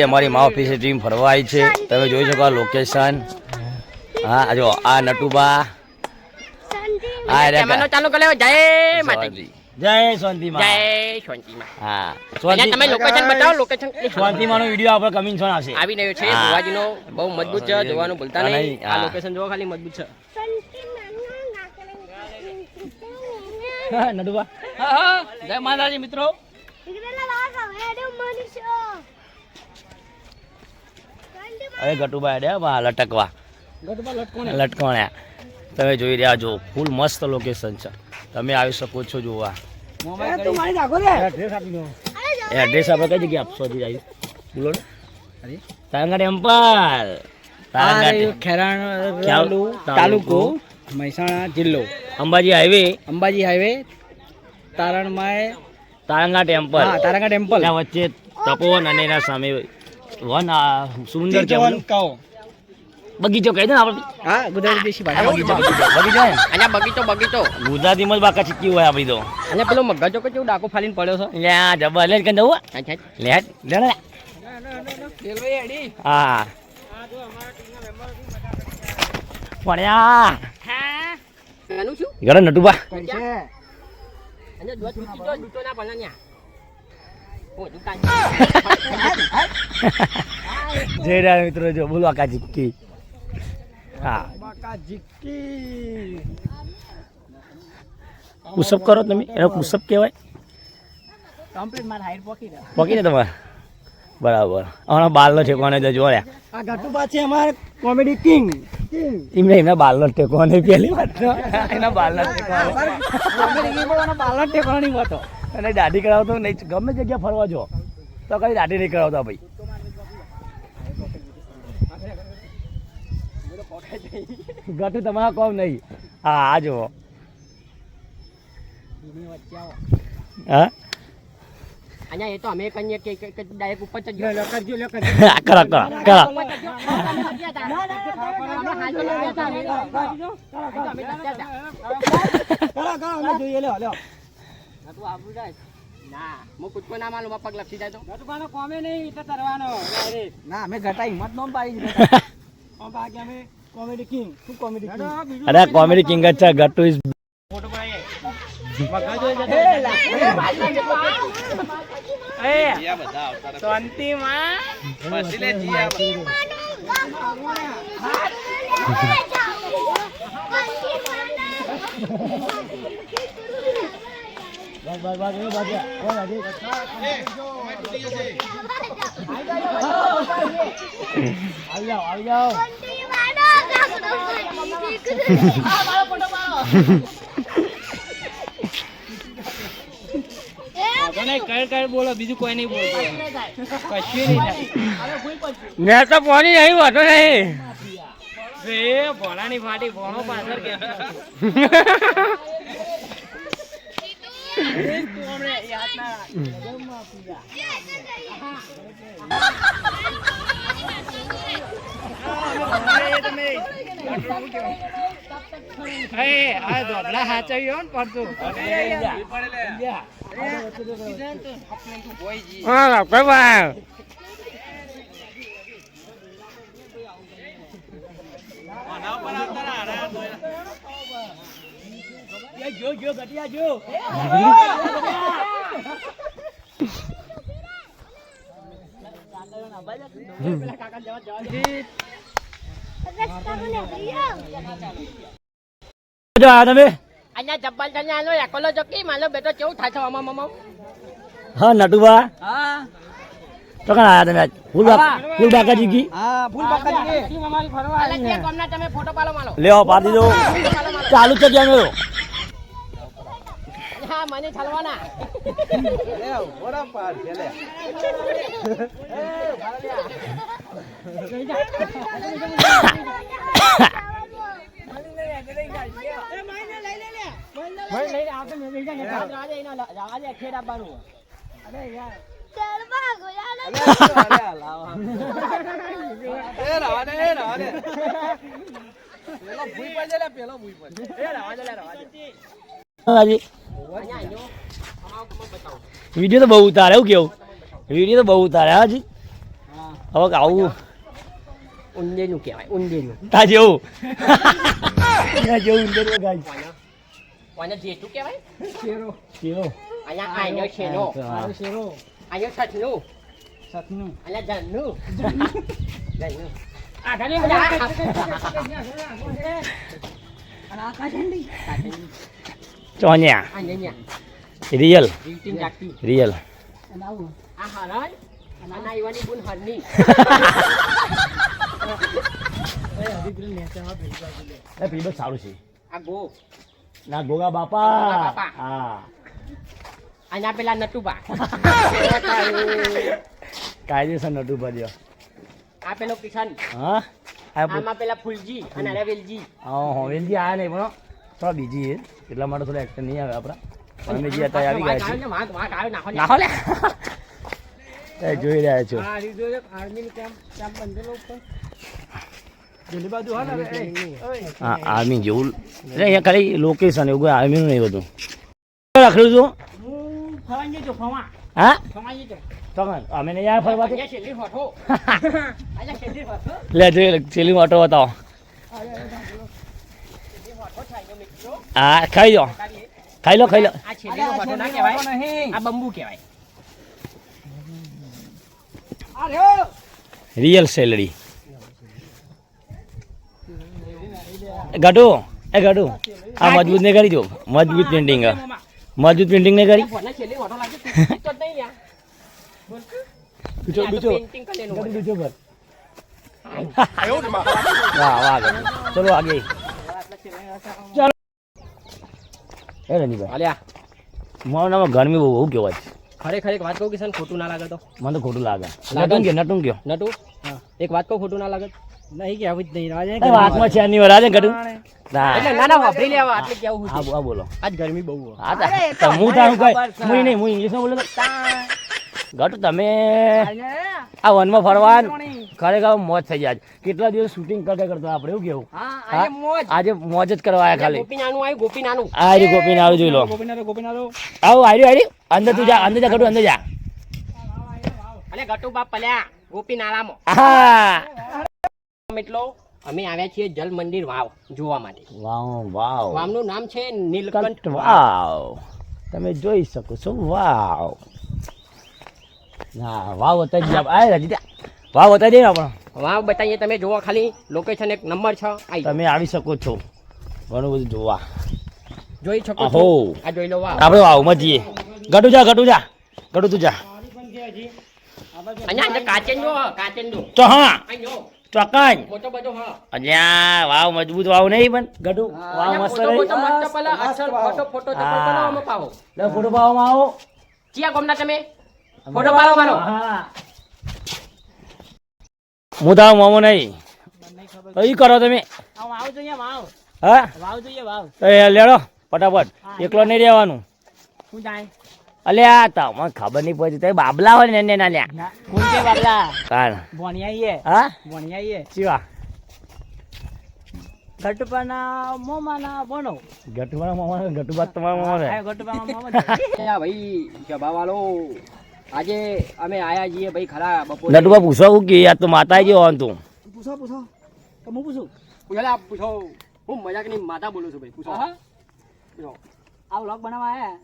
અમારી મા ઓફિસે ટીમ ફરવા આવી છે. તમે જોઈ શકો લોકેશન. હા જો આ નટુબા ચાલુ કરે. જય માતાજી. જય શાંતિમાં. જય શાંતિમાં. હા તમે લોકેશન બતાવો. લોકેશન શાંતિમાં નો વિડીયો આપણે કમિંગ સોન આવશે. આવી રહ્યો છે. ભુવાજીનો બહુ મજબૂત છે. જોવાનું ભૂલતા નહીં. આ લોકેશન જોવા ખાલી મજબૂત છે. નટુબા હા જય માતાજી મિત્રો. અરે ગટુબા એડ્યા લટકવા લટકોણ્યા. તમે જોઈ રહ્યા છો ફૂલ મસ્ત લોકેશન છે. તમે આવી શકો છો જોવા. એડ્રેસ આપણે કઈ જગ્યાએ આપશો? બોલો ને. તારંગા ટેમ્પલ, ખેરાણ તાલુકો, મહેસાણા જિલ્લો, અંબાજી હાઈવે, તારંગા ટેમ્પલ. ત્યાં વચ્ચે તપોવન અને એના સામે વન સુંદર છે બગીચો કહી દે ને આપણે. હા ગુજરાતી દેશી ભાષા બગીચો અહીંયા બગીચો ગુજરાતીમાં જ બાકા ચીકી હોય આપણી તો. અહીંયા પેલો મગજો કે કેવું ડાકો ફાલીને પડ્યો છે. લ્યા જબર લે કઈ દઉં લે લે હા પડ્યા ઘરે નટુબા જય રામ મિત્રો. જો બોલો આકા ચીકી. હા પુશઅપ કરો તમે. એનો પુશઅપ કહેવાય. પોકી ને તમારે બરાબર. હમણાં બાલનો ઠેકવાનો જો જોયા. આ ગટુબા છે અમારે કોમેડી કિંગ. એમના બાલનો ઠેકવાનો પહેલી વાત એના બાલનો ઠેકવાનો હતો. અને દાઢી કરાવતો નહીં. ગમે જગ્યા ફરવા જો તો કઈ દાઢી નહીં કરાવતા ભાઈ. ગટુ તમારા કોમ નહીં. હા આ જુઓ. હા અહીંયા એ તો અમે કહીએ કે ડાયરેક્ટ ઉપર જ કરો ના હું કૂદકો ના માલું પગ લપસી જાય તો કોમે નહીં એટલે તરવાનો. ના અમે ઘટા હિંમત નો પાડી બાકી અમે કોમેડી કિંગ. શું કોમેડી કિંગ? અરે કોમેડી કિંગ જ છે. ગટુ ઇઝ આવી જાઓ. બોલો બીજું કોઈ નહીં બોલતું. કશું નહીં થાય. મેં તો પાણી નહીં વાતો નહીં. ભોળાની ફાટી ભોણો પાછળ કે ધોબલા હાચવ્યો ને પડતું. જો ગટિયા જો. અહીંયા જબ્બલ તને આલો એકલો જોકી માલો બેટો કેવું થાય છે અમામ. હા નટુબા હા તો કણ આયા તમે? ફૂલ બાકા ચીકી. હા ફૂલ બાકાજી અમારી ફરવા આવી ને. કોમના તમે ફોટો પાડો માલો. લેવો પાડી દો. ચાલુ છે ક્યાં મેરો? હા મને છલવાના. લે ઓરા પાડ છે લે. વિડીયો તો બહુ ઉતારે. એવું કેવું? વિડીયો તો બહુ ઉતારે. હાજી હવે આવું ઊંધેનું કહેવાય ઊંધેનું. તા જેવું ત્યાં જેવું ઉંદર ગાય કોને જેઠું કહેવાય? કેવો અહીંયા આઈનો શેનો, હા. આઈનો સચનું, સતનું અહીંયા જનનું. જનનું. ચોન્યા અહીંયા રિયલ જીવતી જાગતી. રિયલ આ હરણ અને આ ઈવાની બુન હરની. એ પેલી બસ સારું છે આ ગો ના ગોગા બાપા ગોગા બાપા. હા અહીંયા પેલા નટુબા. કાયદેસર નટુ ભર્યો આ પેલો કિશન. હા આમાં પેલા ફૂલજી અને અરે વેલજી. હા વેલજી આયા નહીં પણ થોડા બીજી છે એટલા માટે થોડા એક્ટર નહીં આવે આપણા અમે જે હતા એ આવી ગયા છે વાઘ આવ્યો નાખો ને. નાખો લે એ જોઈ રહ્યા છો આ રીતો આર્મી કેમ્પ કેમ્પ બંધેલો ઉપર પેલી બાજુ હા ને હા આર્મી જેવું એટલે અહીંયા ખાલી લોકેશન એવું કોઈ આર્મીનું નહીં બધું રાખેલું છું હું ફવાઈ જજો ફવા હા ફવાઈ જજો તો અમે નહીં આવ્યા ફરવાથી અહીંયા છેલ્લી હોઠો. અહીંયા છેલ્લી હોઠો. લે જોઈ છેલ્લી ઓટો બતાવો હા ખાઈ લો ખાઈ લો ખાઈ લો આ છેલ્લી હોઠો ના કહેવાય. આ બંબુ કહેવાય. રિયલ સેલરી ગટુ એ ગટુ આ મજબૂત ને કરી દો મજબૂત પેન્ટિંગ મજબૂત પેન્ટિંગ ને કરી ફોને છેલ્લી હોઠો લાગે તો જ નહીં યાર. બીજો આ તો બીજો પેઇન્ટિંગ કરેલું હોય. બીજો પર વાહ વાહ ગટુ ચલો આગે ચાલો એ રણીભાઈ અલ્યા મારું નામ ગરમી બહુ બહુ કહેવાય ખરેખર એક વાત કહું કિશન, ખોટું ના લાગે તો? મને તો ખોટું લાગે લાગે ને? નટું ગયો નટુ એક વાત કહું, ખોટું ના લાગે? નહીં કેવું જ નહીં રાજે વાતમાં છે ની વરાજે ગટુ એટલે ના ના વાપરી લેવા આટલે કેવું હા છે. આ બોલો આજ ગરમી બહુ હોય. હા તો હું તારું કઈ હું નહીં હું ઇંગ્લિશમાં બોલે ગટુ તમે આ વનમાં ફરવાનું ખરેખર મોજ થઈ જાય કેટલા દિવસ શૂટિંગ કરતા કરતા આપણે એવું કેવું આજે મોજ. આજે મોજ જ કરવા આવ્યા ખાલી ગોપી નાનું આવ્યું, ગોપી નાનું. આ રી ગોપી નારું જોઈ લો ગોપીનાથો આવું આર્યું અંદર તું જા અંદર જા ગટુ અંદર જા અને ગટુ બાપ પલ્યા ગોપી નાળામાં. હા એટલો અમે આવ્યા છીએ જલ મંદિર વાવ જોવા માટે. વાવ વાવ વાવનું નામ છે નીલકંઠ વાવ. વાવ તમે જોઈ શકો છો વાવ ના વાવ હતા જ આ રાજી વાવ હતા જ આપણો વાવ બતાવીએ, તમે જોવો ખાલી. લોકેશન એક નંબર 6 આવી જાઓ. તમે આવી શકો છો ઘણું બધું જોવા જોઈ શકો છો. અહો. આ જોઈ લો વાવ. આપણે વાવમાં જઈએ ગટુ જા ગટુ જા ગટુ તું જા અહીંયા અંદર કાચેન જો, કાચેન જો. તો હા અહીં જો ચોકાન ફોટો બધો હા. અહીંયા વાવ મજબૂત વાવ નહીં પણ ગટુ વાવ અહીંયા મસ્ત ફોટો રહી ફોટો મસ્ત પેલા અક્ષર ફોટો ચપ્પલ હા. બનાવવામાં પાવો. લે ફોટો પાવામાં આવો ચિયા ગોમના તમે ફોટો પાડો મારો. હા હું તારો મામો નહીં કઈ કરો તમે વાવ જોઈએ વાવ હા વાવ જોઈએ વાવ તો એ લેડો ફટાફટ એકલો નહીં રહેવાનું શું જાય અલ્યા તમને ખબર નહીં પડતી તો બાબલા હોય ને ના લ્યા કોણ કે બાબલા કારણ ભણિયાઈએ હા ભણિયાઈએ શિવા ગટપાના મોમાના ભણો ગટુબાના મામા ગટુબા તમારા મામા આ ગટપાના મોમા આ ભાઈ જબાવાળો આજે અમે આયા છીએ ભાઈ ખરા બપોરે. ગટુબા પૂછો કે યાર તો માતા આવી ગયો તું પૂછો પૂછો તમે પૂછું પૂછો પૂછો. હું મજાકની માતા બોલું છું ભાઈ. પૂછો પૂછો. આ વ્લોગ બનાવવા આયા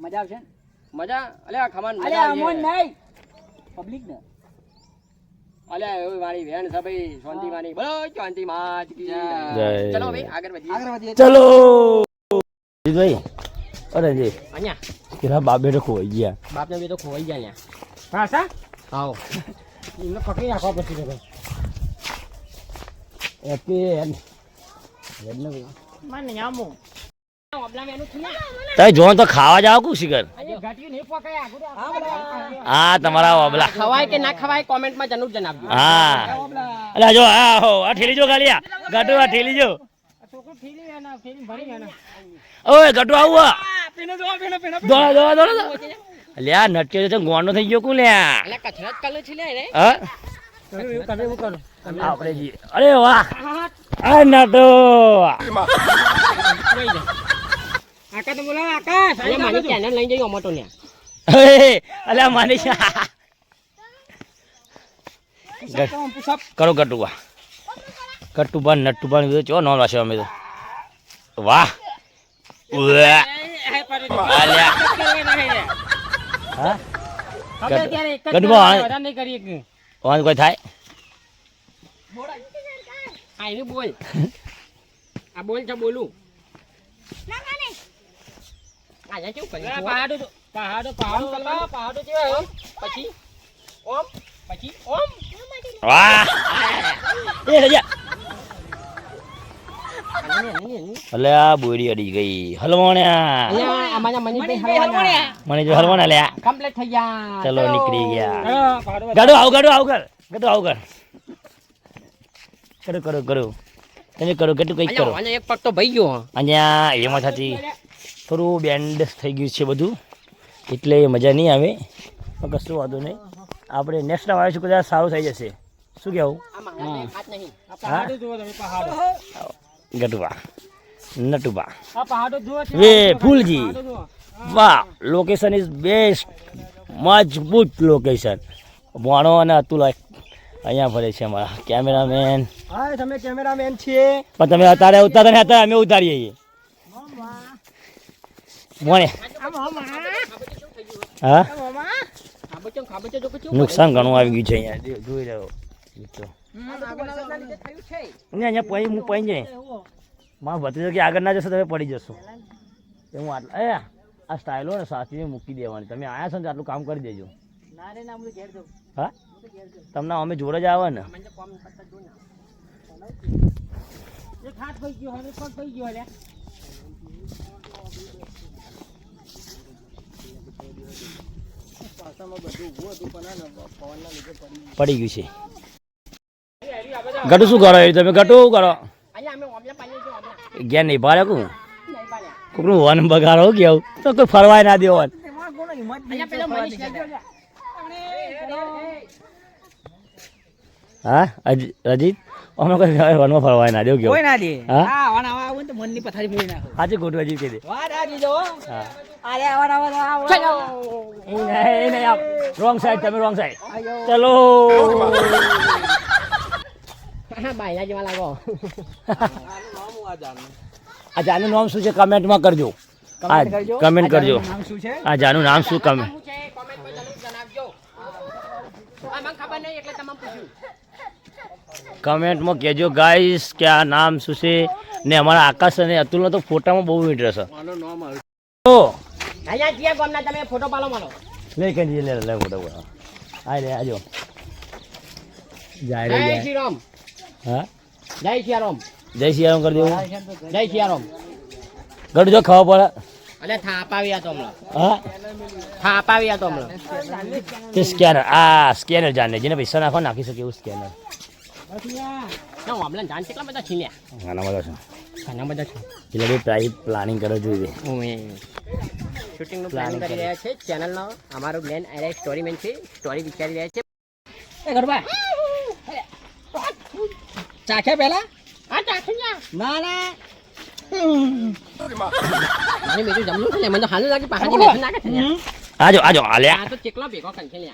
મજા આવશે ને? મજા અલ્યા ખમણ અરે મજા અમોન આવી છે. નહીં પબ્લિક ને અલ્યા એવી મારી વેણ છે ભાઈ શાંતિ માની. બોલો શાંતિ માત કી જય. જય. ચલો ભાઈ આગળ વધીએ. ચલો ભાઈ અરે જી અહીંયા પેલા બાપ બેટો ખોવાઈ ગયા બાપને બે તો ખોવાઈ ગયા લ્યા. પાછા આવો એમને પકડી નાખવા પછી તો મને આમો ઓબલા મેનું છે ને તમે જો તો ખાવા જાવ કુ શિખર આજે ઘાટીયું નહીં પકાય આગળ હા તમારા વાબલા ખવાય કે ના ખવાય કોમેન્ટમાં જરૂર જણાવજો. હા અલ્યા જો હા હો આ ઠેલી જો ખાલી આ ગટુ આ ઠેલી જો છોકરો ફેરી એના ફેરી ભરી એના ઓય ગટુ આવું પેને જો પેને પેને દોડા દોડા દોડા અલ્યા નટકે તો ગોણો થઈ ગયો કુ લ્યા અલ્યા કચરત કલર છે લે રે. હા એવું કરો આપણે જી અરે વાહ આ નટો આકા તો બોલાવ આકાશ અલ્યા મારી ચેનલ લઈ જઈ ઓમોટો ને. અલ્યા માની પુશઅપ કરો ગટુબા ગટુબા નટુબા બધું ચો નો વાસે અમે તો વાહ ઉલે આલ્યા હા ગટુબા વાન કોઈ થાય આઈને બોલ આ બોલ છે બોલું આ કેવું કર્યું પહાડો જેવા પછી ઓમ વાહ એ રજા અલે આ બોરી અડી ગઈ હલવાણ્યા મને જો હલવાણા લ્યા કમ્પ્લીટ થઈ ગયા ચલો નીકળી ગયા ગાડો આવ કર કરો તમે કરો કેટલું કંઈક કરો અને એક પગ તો ભઈ ગયો અહીંયા એમાં થતી થોડું બેન્ડ થઈ ગયું છે બધું એટલે મજા નહીં આવે પણ કશું વાંધો નહીં આપણે નેક્સ્ટ ટાઈમ આવીશું કદાચ સારું થઈ જશે શું કહેવું ગટુબા નટુબા વે ફૂલજી વાહ લોકેશન ઇઝ બેસ્ટ મજબૂત લોકેશન મોણો અને અતુલ અહીંયા ફરે છે અમારા કેમેરામેન હા તમે કેમેરામેન છીએ પણ તમે અત્યારે ઉતારતા ને અત્યારે અમે ઉતારીએ છીએ મોણે હા નુકસાન ઘણું આવી ગયું છે અહીંયા જોઈ રહ્યો મિત્રો અહીંયા હું પડી જાય મારા ભત્રીજો કે આગળ ના જશો તમે પડી જશો હું આટલા આ સ્ટાઇલો ને સાચી મૂકી દેવાની તમે આયા છો ને આટલું કામ કરી દેજો હા તમને અમે જોડે જ આવે ને પડી ગયું છે ગટુ શું કરો તમે ગટુ કરો ગયા નહીં ભાડે કોકનું વન બગાડો કેવું તો કોઈ ફરવાય ના દેવાનું હા રજીત અમે કોઈ વનમાં ફરવાય ના દેવું કેવું હા આજે ખોટું હજી કહી દે રોંગ સાઈડ તમે રોંગ સાઈડ ચલો બાયલા જેવા લાગો આ જાનું નામ શું છે કમેન્ટમાં કરજો કમેન્ટ કરજો આ જાનું નામ શું કમેન્ટ કમેન્ટમાં કહેજો ગાઈસ કે આ નામ શું છે ને અમારા આકાશ અને અતુલનો તો ફોટામાં બહુ ઇન્ટરેસ્ટ છે અહીંયા ગામના તમે ફોટો પાડો મારો લે કઈ લે ફોટો આ લે આજો જાય રે જય શ્રી રામ હા જય શ્રી રામ જય શ્રી રામ કરી દેવું જય શ્રી રામ ગઢ જો ખાવા પડે અલે થાપ આવ્યા તો હમણાં હા થાપ આવ્યા તો હમણાં તે સ્કેનર આ સ્કેનર જાણે જેને પૈસા નાખો નાખી શકે એવું સ્કેનર ના હમણાં જાણ કેટલા બધા છીન્યા ઘણા બધા છે ઘણા બધા છે એટલે બી પ્રાઇસ પ્લાનિંગ કરો જોઈએ શૂટિંગનું પ્લાનિંગ કરી રહ્યા છે ચેનલનો અમારું મેન એરે સ્ટોરીમેન છે સ્ટોરી વિચારી રહ્યા છે એ ગરબા ચાખે પહેલા હા ચાખે ના ના મને બીજું જમલું છે ને મને તો હાલ લાગે પહાડી મેઠું નાખે છે આજો આજો આલે આ તો ચેકલો ભેગો કંઈ છે લે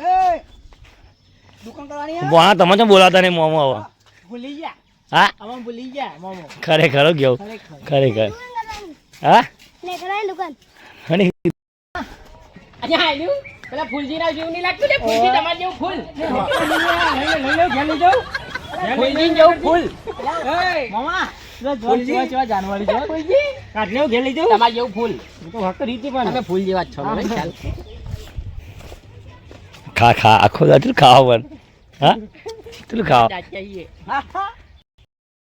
દુકાન કરવાની વાહ તમે તો બોલાતા નહીં મોમો હવે ભૂલી ગયા હા આમાં ભૂલી ગયા મોમો ખરેખર કેવું ખરેખર હા લે કરાય દુકાન અને અહીંયા આલ્યું પેલા ફૂલજીના જેવું નહીં લાગતું ને ફૂલજી તમાર જેવું ફૂલ લઈ લો ઘેર લઈ જાઓ ફૂલજી જેવું ફૂલ મામા જાનવારી જો કાઢ લેવો ઘેર લઈ જાઓ તમાર જેવું ફૂલ તો હક રીતિ પણ તમે ફૂલ જેવા જ છો ને ખ્યાલ ખા ખા આખો દાટલું ખાવા પણ હા તું ખાવા ચાચીએ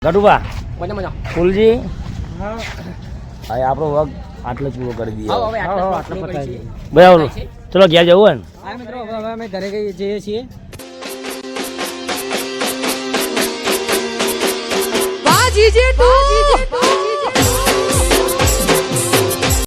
ગટુબા મજા મજા ફૂલજી હા હવે આપણો વર્ક આટલો જ પૂરો કરી દઈએ હવે આટલો આટલો પતાવી દઈએ. બરાબર ચલો ઘેર જવું હોય ને હા મિત્રો હવે અમે ઘરે જઈએ છીએ Baji Jetu.